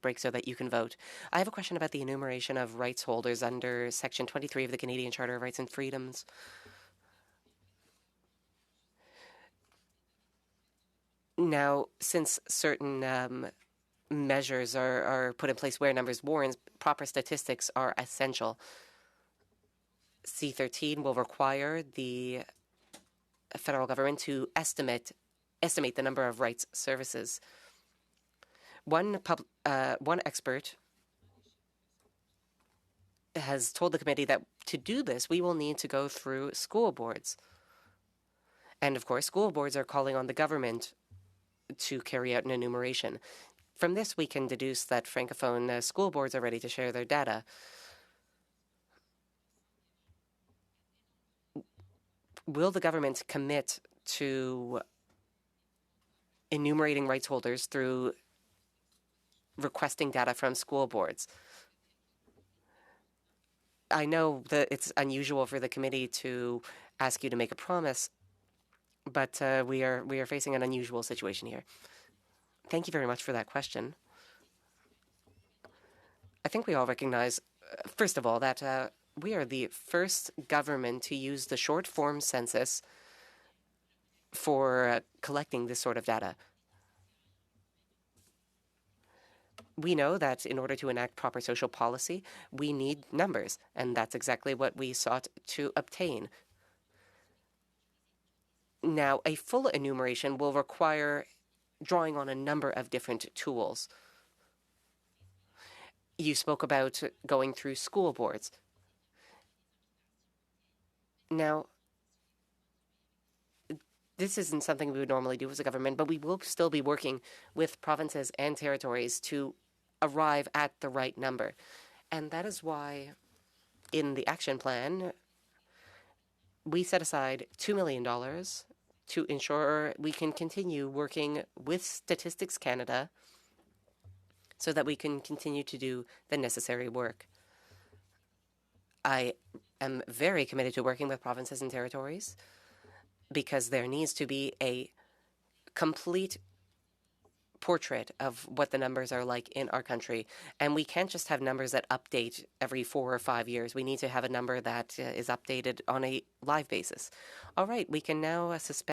quick break so that you can vote. I have a question about the enumeration of rights holders under Section 23 of the Canadian Charter of Rights and Freedoms. Now, since certain measures are put in place where numbers warrant, proper statistics are essential. C13 will require the federal government to estimate the number of rights services. One expert has told the committee that to do this, we will need to go through school boards. And of course, school boards are calling on the government to carry out an enumeration. From this, we can deduce that Francophone school boards are ready to share their data. Will the government commit to enumerating rights holders through requesting data from school boards? I know that it's unusual for the committee to ask you to make a promise, but we are facing an unusual situation here. Thank you very much for that question. I think we all recognize, first of all, that we are the first government to use the short form census for collecting this sort of data. We know that in order to enact proper social policy, we need numbers, and that's exactly what we sought to obtain. Now, a full enumeration will require drawing on a number of different tools. You spoke about going through school boards. Now, this isn't something we would normally do as a government, but we will still be working with provinces and territories to arrive at the right number. And that is why in the action plan, we set aside $2 million to ensure we can continue working with Statistics Canada so that we can continue to do the necessary work. I am very committed to working with provinces and territories because there needs to be a complete portrait of what the numbers are like in our country. And we can't just have numbers that update every 4 or 5 years. We need to have a number that is updated on a live basis. All right, we can now suspend